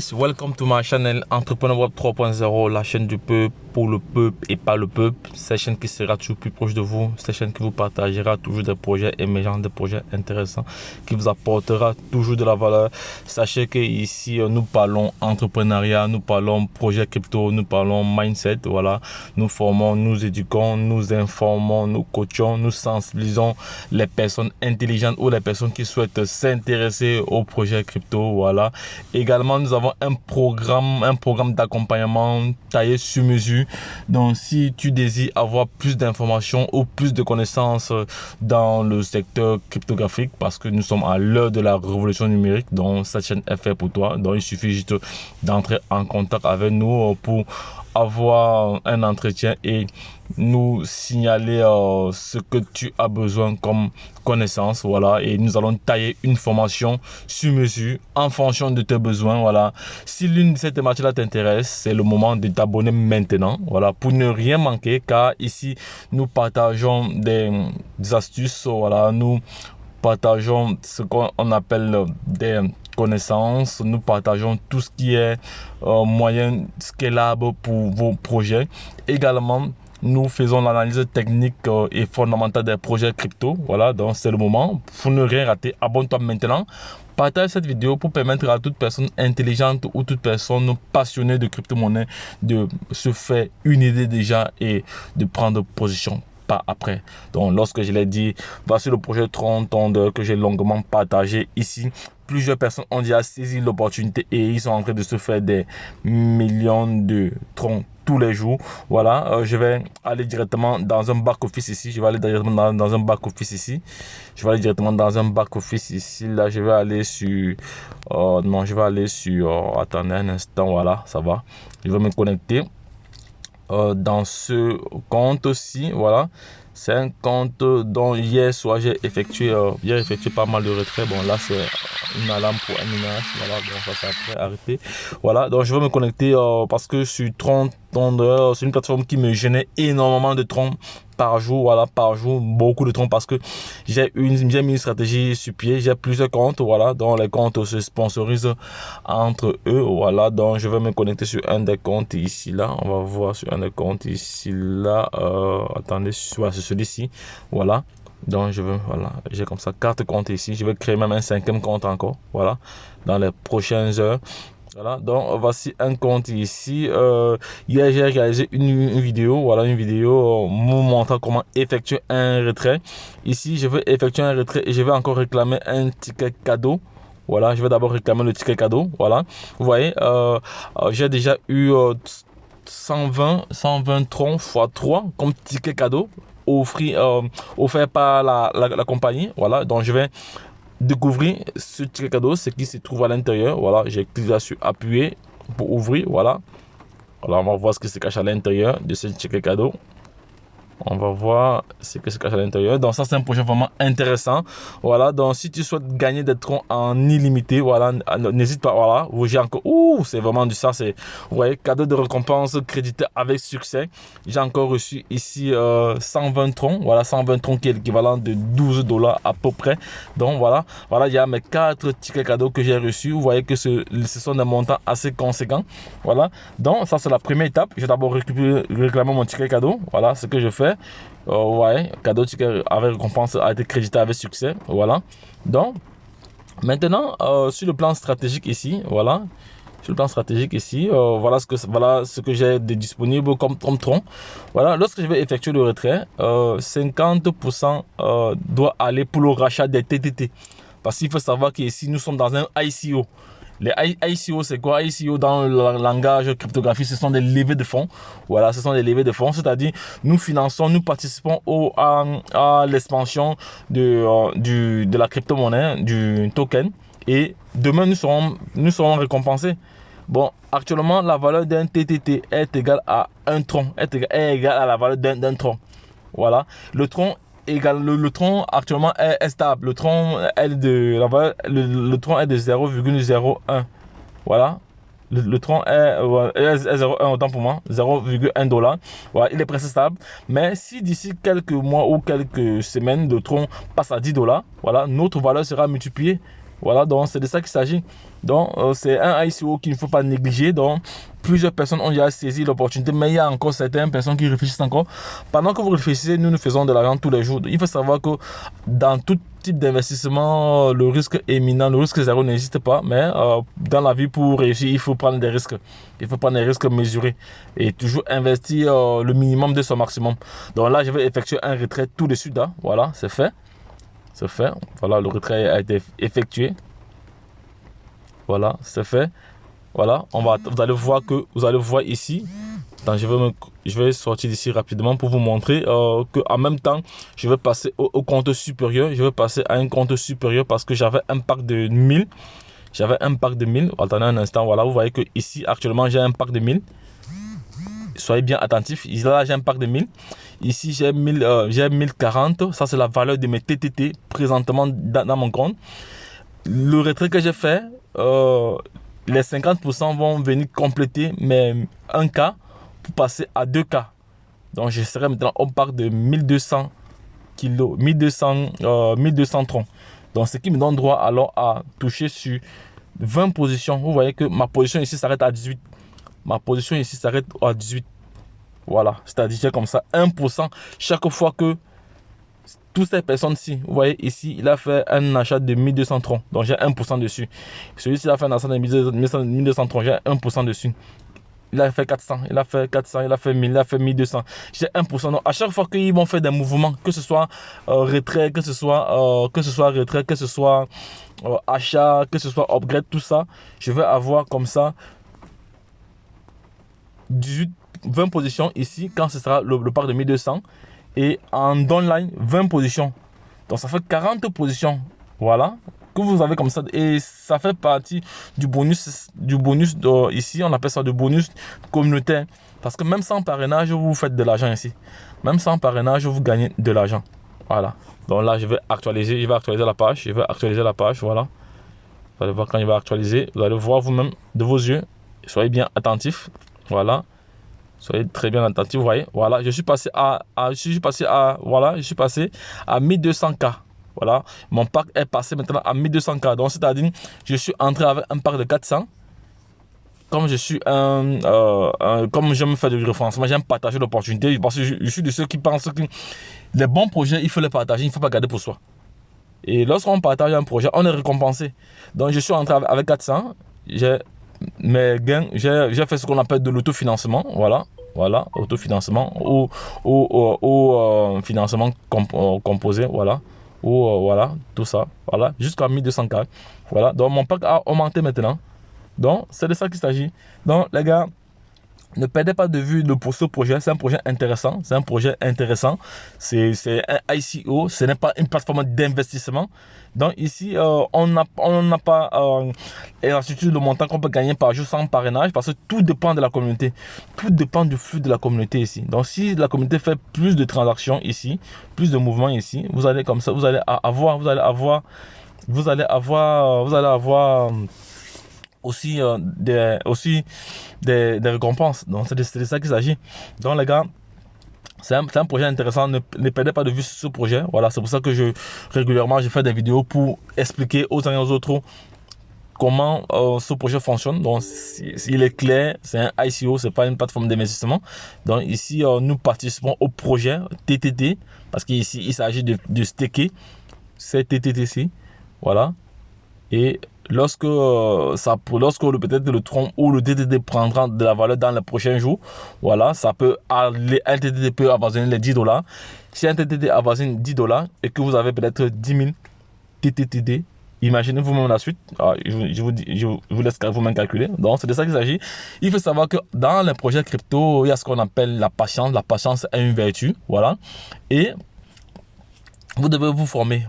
Welcome to my channel Entrepreneur Web 3.0, la chaîne du peuple, pour le peuple et pas le peuple. Cette chaîne qui sera toujours plus proche de vous, cette chaîne qui vous partagera toujours des projets émergents, des projets intéressants, qui vous apportera toujours de la valeur. Sachez que ici nous parlons entrepreneuriat, nous parlons projet crypto, nous parlons mindset. Voilà, nous formons, nous éduquons, nous informons, nous coachons, nous sensibilisons les personnes intelligentes ou les personnes qui souhaitent s'intéresser au projet crypto. Voilà, également nous avons un programme d'accompagnement taillé sur mesure. Donc si tu désires avoir plus d'informations ou plus de connaissances dans le secteur cryptographique, parce que nous sommes à l'heure de la révolution numérique, donc cette chaîne est faite pour toi. Donc il suffit juste d'entrer en contact avec nous pour avoir un entretien et nous signaler ce que tu as besoin comme connaissance. Voilà, et nous allons tailler une formation sur mesure en fonction de tes besoins. Voilà, si l'une de ces thématiques-là t'intéresse, c'est le moment de t'abonner maintenant. Voilà, pour ne rien manquer, car ici nous partageons des astuces. Voilà, nous partageons ce qu'on appelle des connaissances, nous partageons tout ce qui est moyen scalable pour vos projets. Également, nous faisons l'analyse technique et fondamentale des projets crypto. Voilà, donc c'est le moment. Pour ne rien rater, abonne-toi maintenant. Partage cette vidéo pour permettre à toute personne intelligente ou toute personne passionnée de crypto-monnaie de se faire une idée déjà et de prendre position pas après. Donc lorsque je l'ai dit, voici le projet Tron Thunder que j'ai longuement partagé ici. Plusieurs personnes ont déjà saisi l'opportunité et ils sont en train de se faire des millions de troncs tous les jours. Voilà, je vais aller directement dans un back-office ici. Je vais aller directement dans un back-office ici. Je vais aller directement dans un back-office ici. Là, je vais aller sur... non, je vais aller sur... attendez un instant, voilà, ça va. Je vais me connecter dans ce compte aussi. Voilà, c'est un compte dont hier soir j'ai effectué pas mal de retraits. Bon, là c'est une alarme pour un minage. Voilà, donc ça c'est après arrêté. Voilà, donc je vais me connecter parce que sur 30 Thunder, c'est une plateforme qui me gênait énormément de troncs par jour. Voilà, par jour, beaucoup de troncs parce que j'ai mis une stratégie sur pied. J'ai plusieurs comptes. Voilà, donc les comptes se sponsorisent entre eux. Voilà, donc je vais me connecter sur un des comptes ici là. On va voir sur un des comptes ici là. Attendez, voilà, c'est celui-ci. Voilà. Donc je veux, voilà, j'ai comme ça 4 comptes ici. Je vais créer même un 5e compte encore. Voilà, dans les prochaines heures. Voilà, donc voici un compte ici. Hier j'ai réalisé une vidéo, voilà, une vidéo me montrant comment effectuer un retrait. Ici je veux effectuer un retrait et je vais encore réclamer un ticket cadeau. Voilà, je vais d'abord réclamer le ticket cadeau. Voilà, vous voyez, j'ai déjà eu 120 troncs x 3 comme ticket cadeau offert par la compagnie. Voilà, donc je vais découvrir ce ticket cadeau, ce qui se trouve à l'intérieur. Voilà, j'ai cliqué sur appuyer pour ouvrir. Voilà, alors on va voir ce qui se cache à l'intérieur de ce ticket cadeau. On va voir ce que se cache à l'intérieur. Donc ça c'est un projet vraiment intéressant. Voilà, donc si tu souhaites gagner des troncs en illimité, voilà, n'hésite pas. Voilà, j'ai encore, c'est vraiment du ça. C'est, vous voyez, cadeau de récompense crédité avec succès. J'ai encore reçu ici 120 troncs. Voilà, 120 troncs qui est l'équivalent de 12 $ à peu près. Donc voilà, il y a mes 4 tickets cadeaux que j'ai reçus. Vous voyez que ce sont des montants assez conséquents. Voilà, donc ça c'est la première étape. Je vais d'abord réclamer mon ticket cadeau. Voilà ce que je fais. Ouais, cadeau ticket avec récompense a été crédité avec succès. Voilà, donc maintenant sur le plan stratégique ici, voilà, sur le plan stratégique ici, voilà ce que j'ai de disponible comme tronc. Voilà, lorsque je vais effectuer le retrait, 50% doit aller pour le rachat des TTT, parce qu'il faut savoir qu'ici nous sommes dans un ICO. Les ICO, c'est quoi? ICO dans le langage cryptographie, ce sont des levées de fonds. Voilà, ce sont des levées de fonds, c'est-à-dire nous finançons, nous participons à l'expansion de la crypto-monnaie, du token. Et demain, nous serons récompensés. Bon, actuellement, la valeur d'un TTT est égale à un tronc, est égale à la valeur d'un tronc. Voilà, le tronc le tronc actuellement est stable. Le tronc est de le tronc est de 0,01. Voilà. Le tronc est 0,1, autant pour moi, 0,1 $. Voilà, il est presque stable. Mais si d'ici quelques mois ou quelques semaines, le tronc passe à 10 $, voilà, notre valeur sera multipliée. Voilà, donc c'est de ça qu'il s'agit. Donc c'est un ICO qu'il ne faut pas négliger. Donc plusieurs personnes ont déjà saisi l'opportunité, mais il y a encore certaines personnes qui réfléchissent encore. Pendant que vous réfléchissez, nous faisons de l'argent tous les jours. Il faut savoir que dans tout type d'investissement, le risque est imminent, le risque zéro n'existe pas. Mais dans la vie, pour réussir, il faut prendre des risques. Il faut prendre des risques mesurés et toujours investir le minimum de son maximum. Donc là, je vais effectuer un retrait tout de suite. Là. Voilà, c'est fait. C'est fait. Voilà, le retrait a été effectué. Voilà, c'est fait. Voilà, vous allez voir ici. Attends, je vais sortir d'ici rapidement pour vous montrer que en même temps, je vais passer au compte supérieur. Je vais passer à un compte supérieur parce que j'avais un pack de 1000. J'avais un pack de 1000. Attendez un instant. Voilà, vous voyez que ici, actuellement, j'ai un pack de 1000. Soyez bien attentifs. Là, j'ai un pack de 1000. Ici, j'ai 1040. Ça, c'est la valeur de mes TTT présentement dans mon compte. Le retrait que j'ai fait, les 50% vont venir compléter mes 1K pour passer à 2K. Donc, je serai maintenant au pack de 1200 kilos, 1200 troncs. Donc, ce qui me donne droit alors à toucher sur 20 positions. Vous voyez que ma position ici s'arrête à 18. Ma position ici s'arrête à 18. Voilà, c'est-à-dire j'ai comme ça 1% chaque fois que toutes ces personnes-ci, vous voyez ici, il a fait un achat de 1200 troncs. Donc j'ai 1% dessus. Celui-ci a fait un achat de 1200 troncs, j'ai 1% dessus. Il a fait 400, il a fait 400, il a fait 1000, il a fait 1200. J'ai 1%. Donc à chaque fois qu'ils vont faire des mouvements, que ce soit retrait, que ce soit retrait, que ce soit achat, que ce soit upgrade, tout ça, je vais avoir comme ça 20 positions ici quand ce sera le pack de 1200 et en downline 20 positions. Donc ça fait 40 positions. Voilà, que vous avez comme ça et ça fait partie du bonus ici, on appelle ça du bonus communautaire parce que même sans parrainage, vous faites de l'argent ici. Même sans parrainage, vous gagnez de l'argent. Voilà. Donc là, je vais actualiser la page, voilà. Vous allez voir quand il va actualiser, vous allez voir vous-même de vos yeux. Soyez bien attentifs. Voilà. Soyez très bien attentifs, vous voyez. Voilà, je suis passé à 1200K. Voilà, mon pack est passé maintenant à 1200K. Donc, c'est-à-dire, je suis entré avec un pack de 400. Comme je suis comme j'aime faire du référencement, j'aime partager l'opportunité. Parce que je suis de ceux qui pensent que les bons projets, il faut les partager, il ne faut pas garder pour soi. Et lorsqu'on partage un projet, on est récompensé. Donc, je suis entré avec 400. Mes gains, j'ai fait ce qu'on appelle de l'autofinancement, voilà, autofinancement ou financement composé, voilà, voilà, tout ça, voilà, jusqu'à 1200K, voilà, donc mon pack a augmenté maintenant, donc c'est de ça qu'il s'agit. Donc les gars, ne perdez pas de vue ce projet, c'est un projet intéressant, c'est un ICO, ce n'est pas une plateforme d'investissement. Donc ici, on n'a pas l'institut le montant qu'on peut gagner par jour sans parrainage parce que tout dépend de la communauté, tout dépend du flux de la communauté ici. Donc si la communauté fait plus de transactions ici, plus de mouvements ici, vous allez comme ça, vous allez avoir aussi des récompenses. Donc c'est de ça qu'il s'agit. Donc les gars, c'est un projet intéressant, ne perdez pas de vue ce projet. Voilà, c'est pour ça que régulièrement je fais des vidéos pour expliquer aux uns et aux autres comment ce projet fonctionne. Donc il est clair, c'est un ICO, c'est pas une plateforme d'investissement. Donc ici nous participons au projet TTT parce qu'ici il s'agit de staker ces TTT-ci. Voilà. Et lorsque peut-être le tronc ou le TTT prendra de la valeur dans les prochains jours, voilà, un TTT peut avoisiner les $10. Si un TTT avoisine $10 et que vous avez peut-être 10 000 TTT, imaginez vous-même la suite. Je vous laisse vous-même calculer. Donc c'est de ça qu'il s'agit. Il faut savoir que dans les projets crypto, il y a ce qu'on appelle la patience. La patience est une vertu, voilà. Et vous devez vous former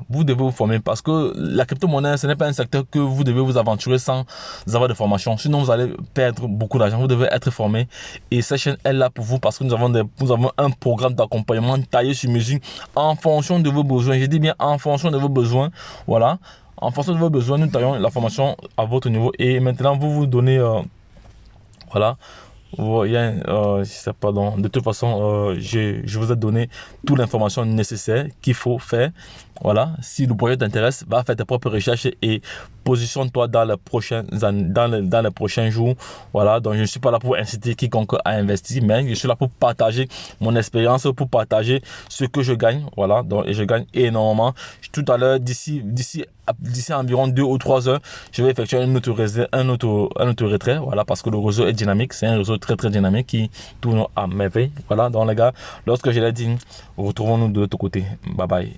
parce que la crypto-monnaie, ce n'est pas un secteur que vous devez vous aventurer sans avoir de formation. Sinon, vous allez perdre beaucoup d'argent. Vous devez être formé. Et cette chaîne est là pour vous parce que nous avons un programme d'accompagnement taillé sur mesure en fonction de vos besoins. Je dis bien en fonction de vos besoins. Voilà. En fonction de vos besoins, nous taillons la formation à votre niveau. Et maintenant, vous donnez... voilà. Je sais pas, de toute façon, je vous ai donné toute l'information nécessaire qu'il faut faire. Voilà, si le projet t'intéresse, va faire tes propres recherches et positionne-toi dans les dans les prochains jours. Voilà, donc je ne suis pas là pour inciter quiconque à investir, mais je suis là pour partager mon expérience, pour partager ce que je gagne. Voilà, donc et je gagne énormément. Tout à l'heure, d'ici environ 2 ou 3 heures, je vais effectuer un autre retrait. Voilà, parce que le réseau est dynamique. C'est un réseau très très dynamique qui tourne à merveille. Voilà, donc les gars, lorsque je l'ai dit, retrouvons-nous de l'autre côté. Bye bye.